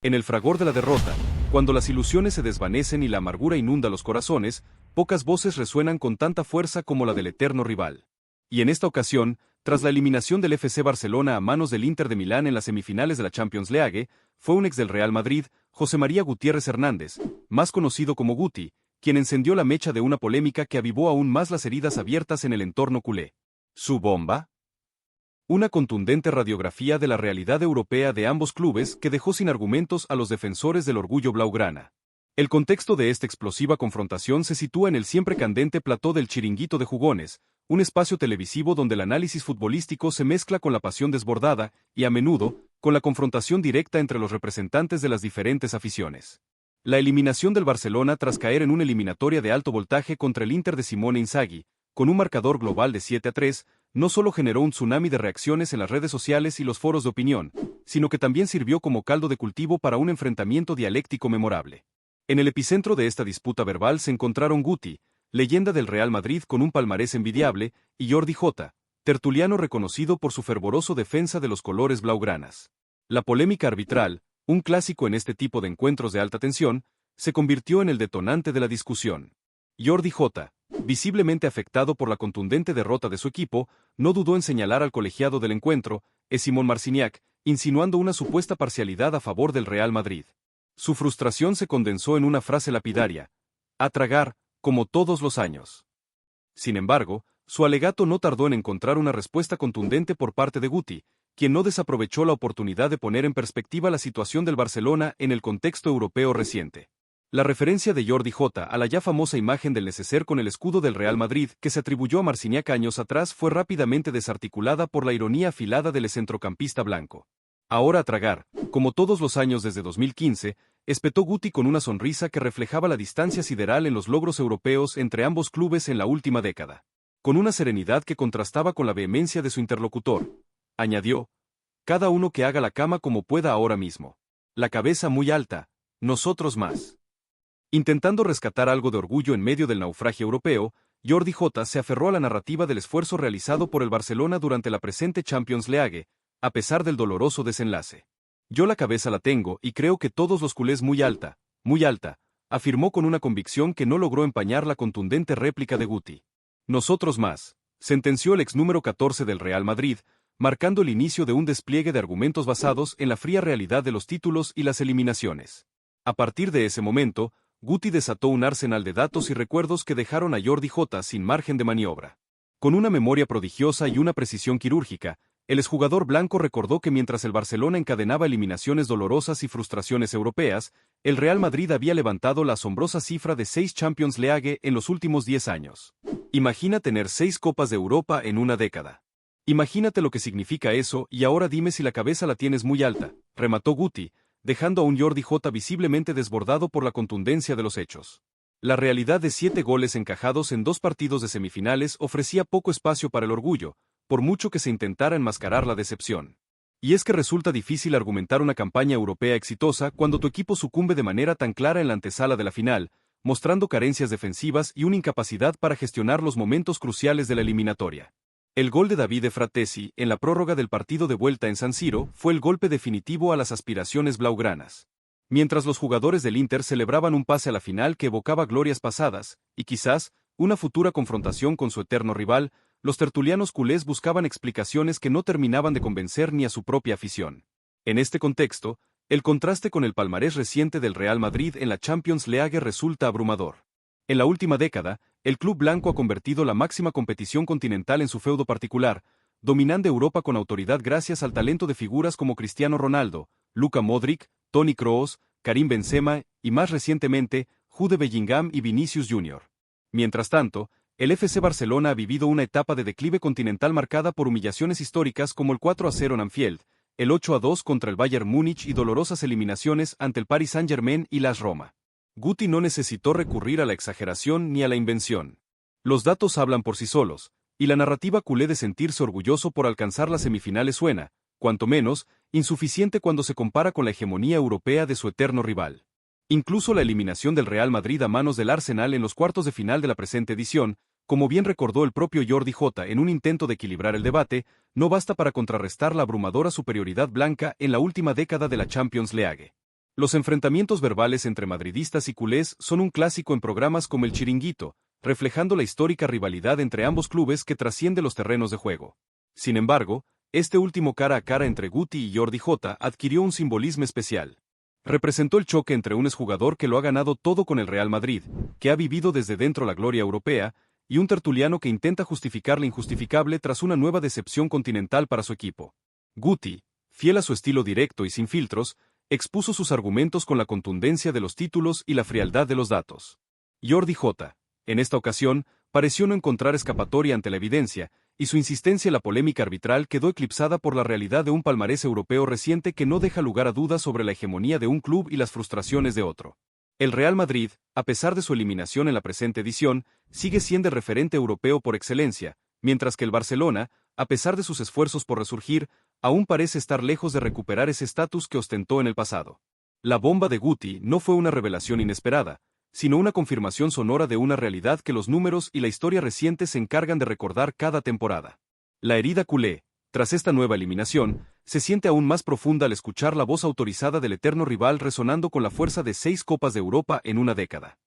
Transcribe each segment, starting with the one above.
En el fragor de la derrota, cuando las ilusiones se desvanecen y la amargura inunda los corazones, pocas voces resuenan con tanta fuerza como la del eterno rival. Y en esta ocasión, tras la eliminación del FC Barcelona a manos del Inter de Milán en las semifinales de la Champions League, fue un ex del Real Madrid, José María Gutiérrez Hernández, más conocido como Guti, quien encendió la mecha de una polémica que avivó aún más las heridas abiertas en el entorno culé. ¿Su bomba? Una contundente radiografía de la realidad europea de ambos clubes que dejó sin argumentos a los defensores del orgullo blaugrana. El contexto de esta explosiva confrontación se sitúa en el siempre candente plató del Chiringuito de Jugones, un espacio televisivo donde el análisis futbolístico se mezcla con la pasión desbordada y, a menudo, con la confrontación directa entre los representantes de las diferentes aficiones. La eliminación del Barcelona tras caer en una eliminatoria de alto voltaje contra el Inter de Simone Inzaghi, con un marcador global de 7-3, no solo generó un tsunami de reacciones en las redes sociales y los foros de opinión, sino que también sirvió como caldo de cultivo para un enfrentamiento dialéctico memorable. En el epicentro de esta disputa verbal se encontraron Guti, leyenda del Real Madrid con un palmarés envidiable, y Jordi Jota, tertuliano reconocido por su fervoroso defensa de los colores blaugranas. La polémica arbitral, un clásico en este tipo de encuentros de alta tensión, se convirtió en el detonante de la discusión. Jordi Jota, visiblemente afectado por la contundente derrota de su equipo, no dudó en señalar al colegiado del encuentro, Simon Marciniak, insinuando una supuesta parcialidad a favor del Real Madrid. Su frustración se condensó en una frase lapidaria: a tragar, como todos los años. Sin embargo, su alegato no tardó en encontrar una respuesta contundente por parte de Guti, quien no desaprovechó la oportunidad de poner en perspectiva la situación del Barcelona en el contexto europeo reciente. La referencia de Jordi Jota a la ya famosa imagen del neceser con el escudo del Real Madrid que se atribuyó a Marciniak años atrás fue rápidamente desarticulada por la ironía afilada del centrocampista blanco. Ahora a tragar, como todos los años desde 2015, espetó Guti con una sonrisa que reflejaba la distancia sideral en los logros europeos entre ambos clubes en la última década. Con una serenidad que contrastaba con la vehemencia de su interlocutor, añadió: cada uno que haga la cama como pueda ahora mismo. La cabeza muy alta, nosotros más. Intentando rescatar algo de orgullo en medio del naufragio europeo, Jordi Jota se aferró a la narrativa del esfuerzo realizado por el Barcelona durante la presente Champions League, a pesar del doloroso desenlace. Yo la cabeza la tengo y creo que todos los culés muy alta, afirmó con una convicción que no logró empañar la contundente réplica de Guti. Nosotros más, sentenció el ex número 14 del Real Madrid, marcando el inicio de un despliegue de argumentos basados en la fría realidad de los títulos y las eliminaciones. A partir de ese momento, Guti desató un arsenal de datos y recuerdos que dejaron a Jordi Jota sin margen de maniobra. Con una memoria prodigiosa y una precisión quirúrgica, el exjugador blanco recordó que mientras el Barcelona encadenaba eliminaciones dolorosas y frustraciones europeas, el Real Madrid había levantado la asombrosa cifra de 6 Champions League en los últimos 10 años. Imagina tener 6 Copas de Europa en una década. Imagínate lo que significa eso y ahora dime si la cabeza la tienes muy alta, remató Guti, dejando a un Jordi Jota visiblemente desbordado por la contundencia de los hechos. La realidad de 7 goles encajados en 2 partidos de semifinales ofrecía poco espacio para el orgullo, por mucho que se intentara enmascarar la decepción. Y es que resulta difícil argumentar una campaña europea exitosa cuando tu equipo sucumbe de manera tan clara en la antesala de la final, mostrando carencias defensivas y una incapacidad para gestionar los momentos cruciales de la eliminatoria. El gol de Davide Fratesi, en la prórroga del partido de vuelta en San Siro, fue el golpe definitivo a las aspiraciones blaugranas. Mientras los jugadores del Inter celebraban un pase a la final que evocaba glorias pasadas, y quizás, una futura confrontación con su eterno rival, los tertulianos culés buscaban explicaciones que no terminaban de convencer ni a su propia afición. En este contexto, el contraste con el palmarés reciente del Real Madrid en la Champions League resulta abrumador. En la última década, el club blanco ha convertido la máxima competición continental en su feudo particular, dominando Europa con autoridad gracias al talento de figuras como Cristiano Ronaldo, Luka Modric, Toni Kroos, Karim Benzema y más recientemente, Jude Bellingham y Vinicius Jr. Mientras tanto, el FC Barcelona ha vivido una etapa de declive continental marcada por humillaciones históricas como el 4-0 en Anfield, el 8-2 contra el Bayern Múnich y dolorosas eliminaciones ante el Paris Saint-Germain y las Roma. Guti no necesitó recurrir a la exageración ni a la invención. Los datos hablan por sí solos, y la narrativa culé de sentirse orgulloso por alcanzar las semifinales suena, cuanto menos, insuficiente cuando se compara con la hegemonía europea de su eterno rival. Incluso la eliminación del Real Madrid a manos del Arsenal en los cuartos de final de la presente edición, como bien recordó el propio Jordi Jota en un intento de equilibrar el debate, no basta para contrarrestar la abrumadora superioridad blanca en la última década de la Champions League. Los enfrentamientos verbales entre madridistas y culés son un clásico en programas como El Chiringuito, reflejando la histórica rivalidad entre ambos clubes que trasciende los terrenos de juego. Sin embargo, este último cara a cara entre Guti y Jordi Jota adquirió un simbolismo especial. Representó el choque entre un exjugador que lo ha ganado todo con el Real Madrid, que ha vivido desde dentro la gloria europea, y un tertuliano que intenta justificar lo injustificable tras una nueva decepción continental para su equipo. Guti, fiel a su estilo directo y sin filtros, expuso sus argumentos con la contundencia de los títulos y la frialdad de los datos. Jordi Jota, en esta ocasión, pareció no encontrar escapatoria ante la evidencia, y su insistencia en la polémica arbitral quedó eclipsada por la realidad de un palmarés europeo reciente que no deja lugar a dudas sobre la hegemonía de un club y las frustraciones de otro. El Real Madrid, a pesar de su eliminación en la presente edición, sigue siendo el referente europeo por excelencia, mientras que el Barcelona, a pesar de sus esfuerzos por resurgir, aún parece estar lejos de recuperar ese estatus que ostentó en el pasado. La bomba de Guti no fue una revelación inesperada, sino una confirmación sonora de una realidad que los números y la historia reciente se encargan de recordar cada temporada. La herida culé, tras esta nueva eliminación, se siente aún más profunda al escuchar la voz autorizada del eterno rival resonando con la fuerza de 6 Copas de Europa en una década.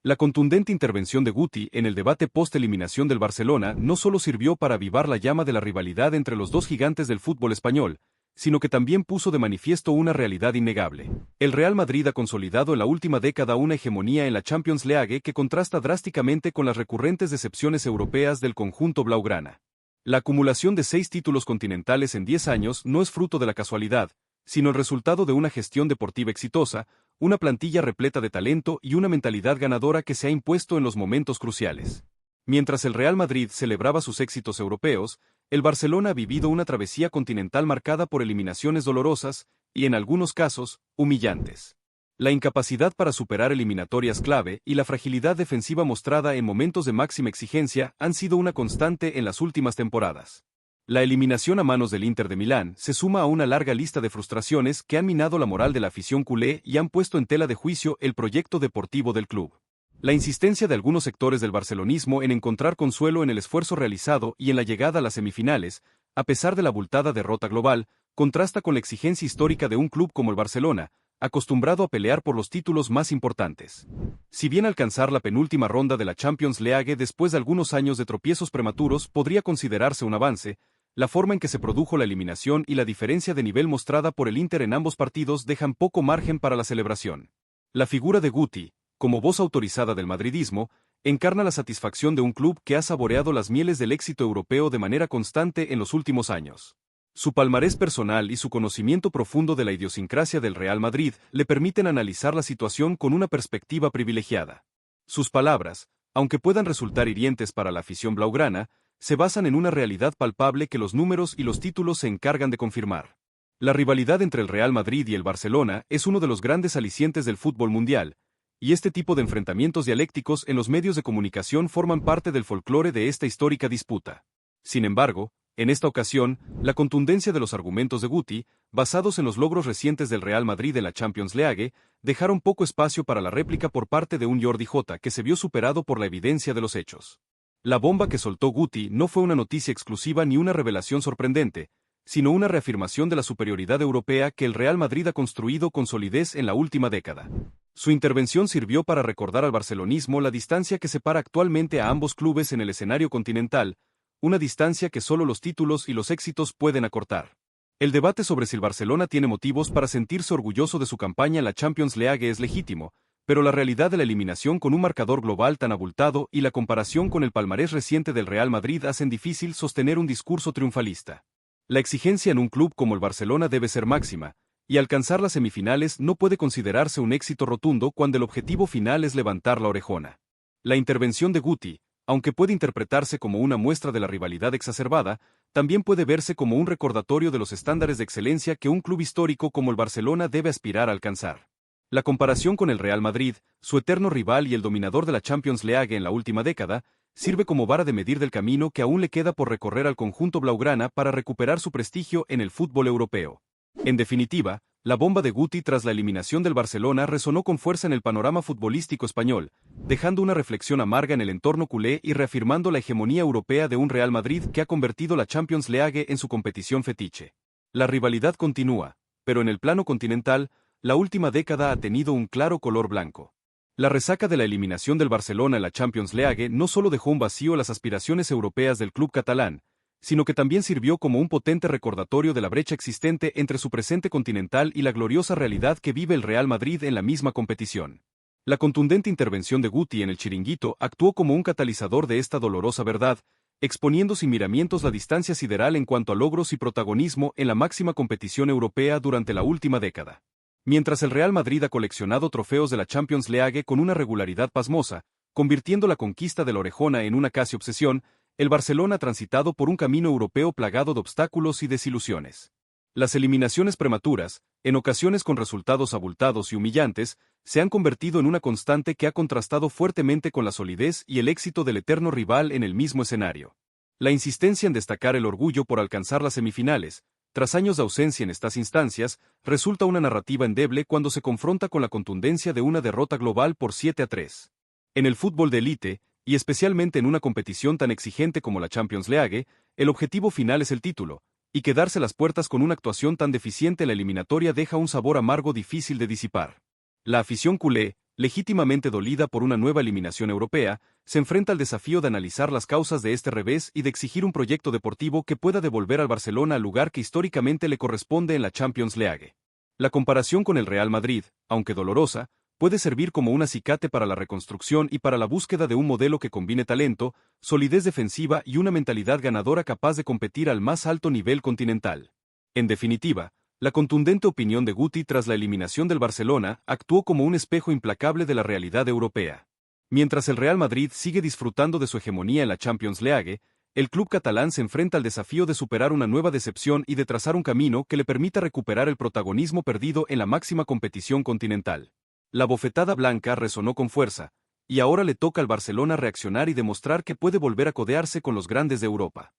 La contundente intervención de Guti en el debate post-eliminación del Barcelona no solo sirvió para avivar la llama de la rivalidad entre los dos gigantes del fútbol español, sino que también puso de manifiesto una realidad innegable. El Real Madrid ha consolidado en la última década una hegemonía en la Champions League que contrasta drásticamente con las recurrentes decepciones europeas del conjunto blaugrana. La acumulación de 6 títulos continentales en 10 años no es fruto de la casualidad, sino el resultado de una gestión deportiva exitosa, una plantilla repleta de talento y una mentalidad ganadora que se ha impuesto en los momentos cruciales. Mientras el Real Madrid celebraba sus éxitos europeos, el Barcelona ha vivido una travesía continental marcada por eliminaciones dolorosas y, en algunos casos, humillantes. La incapacidad para superar eliminatorias clave y la fragilidad defensiva mostrada en momentos de máxima exigencia han sido una constante en las últimas temporadas. La eliminación a manos del Inter de Milán se suma a una larga lista de frustraciones que han minado la moral de la afición culé y han puesto en tela de juicio el proyecto deportivo del club. La insistencia de algunos sectores del barcelonismo en encontrar consuelo en el esfuerzo realizado y en la llegada a las semifinales, a pesar de la abultada derrota global, contrasta con la exigencia histórica de un club como el Barcelona, acostumbrado a pelear por los títulos más importantes. Si bien alcanzar la penúltima ronda de la Champions League después de algunos años de tropiezos prematuros podría considerarse un avance, la forma en que se produjo la eliminación y la diferencia de nivel mostrada por el Inter en ambos partidos dejan poco margen para la celebración. La figura de Guti, como voz autorizada del madridismo, encarna la satisfacción de un club que ha saboreado las mieles del éxito europeo de manera constante en los últimos años. Su palmarés personal y su conocimiento profundo de la idiosincrasia del Real Madrid le permiten analizar la situación con una perspectiva privilegiada. Sus palabras, aunque puedan resultar hirientes para la afición blaugrana, se basan en una realidad palpable que los números y los títulos se encargan de confirmar. La rivalidad entre el Real Madrid y el Barcelona es uno de los grandes alicientes del fútbol mundial, y este tipo de enfrentamientos dialécticos en los medios de comunicación forman parte del folclore de esta histórica disputa. Sin embargo, en esta ocasión, la contundencia de los argumentos de Guti, basados en los logros recientes del Real Madrid en la Champions League, dejaron poco espacio para la réplica por parte de un Jordi Jota que se vio superado por la evidencia de los hechos. La bomba que soltó Guti no fue una noticia exclusiva ni una revelación sorprendente, sino una reafirmación de la superioridad europea que el Real Madrid ha construido con solidez en la última década. Su intervención sirvió para recordar al barcelonismo la distancia que separa actualmente a ambos clubes en el escenario continental, una distancia que solo los títulos y los éxitos pueden acortar. El debate sobre si el Barcelona tiene motivos para sentirse orgulloso de su campaña en la Champions League es legítimo, pero la realidad de la eliminación con un marcador global tan abultado y la comparación con el palmarés reciente del Real Madrid hacen difícil sostener un discurso triunfalista. La exigencia en un club como el Barcelona debe ser máxima, y alcanzar las semifinales no puede considerarse un éxito rotundo cuando el objetivo final es levantar la orejona. La intervención de Guti, aunque puede interpretarse como una muestra de la rivalidad exacerbada, también puede verse como un recordatorio de los estándares de excelencia que un club histórico como el Barcelona debe aspirar a alcanzar. La comparación con el Real Madrid, su eterno rival y el dominador de la Champions League en la última década, sirve como vara de medir del camino que aún le queda por recorrer al conjunto blaugrana para recuperar su prestigio en el fútbol europeo. En definitiva, la bomba de Guti tras la eliminación del Barcelona resonó con fuerza en el panorama futbolístico español, dejando una reflexión amarga en el entorno culé y reafirmando la hegemonía europea de un Real Madrid que ha convertido la Champions League en su competición fetiche. La rivalidad continúa, pero en el plano continental, la última década ha tenido un claro color blanco. La resaca de la eliminación del Barcelona en la Champions League no solo dejó un vacío las aspiraciones europeas del club catalán, sino que también sirvió como un potente recordatorio de la brecha existente entre su presente continental y la gloriosa realidad que vive el Real Madrid en la misma competición. La contundente intervención de Guti en el Chiringuito actuó como un catalizador de esta dolorosa verdad, exponiendo sin miramientos la distancia sideral en cuanto a logros y protagonismo en la máxima competición europea durante la última década. Mientras el Real Madrid ha coleccionado trofeos de la Champions League con una regularidad pasmosa, convirtiendo la conquista de la orejona en una casi obsesión, el Barcelona ha transitado por un camino europeo plagado de obstáculos y desilusiones. Las eliminaciones prematuras, en ocasiones con resultados abultados y humillantes, se han convertido en una constante que ha contrastado fuertemente con la solidez y el éxito del eterno rival en el mismo escenario. La insistencia en destacar el orgullo por alcanzar las semifinales, tras años de ausencia en estas instancias, resulta una narrativa endeble cuando se confronta con la contundencia de una derrota global por 7-3. En el fútbol de élite, y especialmente en una competición tan exigente como la Champions League, el objetivo final es el título, y quedarse las puertas con una actuación tan deficiente en la eliminatoria deja un sabor amargo difícil de disipar. La afición culé, legítimamente dolida por una nueva eliminación europea, se enfrenta al desafío de analizar las causas de este revés y de exigir un proyecto deportivo que pueda devolver al Barcelona al lugar que históricamente le corresponde en la Champions League. La comparación con el Real Madrid, aunque dolorosa, puede servir como un acicate para la reconstrucción y para la búsqueda de un modelo que combine talento, solidez defensiva y una mentalidad ganadora capaz de competir al más alto nivel continental. En definitiva, la contundente opinión de Guti tras la eliminación del Barcelona actuó como un espejo implacable de la realidad europea. Mientras el Real Madrid sigue disfrutando de su hegemonía en la Champions League, el club catalán se enfrenta al desafío de superar una nueva decepción y de trazar un camino que le permita recuperar el protagonismo perdido en la máxima competición continental. La bofetada blanca resonó con fuerza, y ahora le toca al Barcelona reaccionar y demostrar que puede volver a codearse con los grandes de Europa.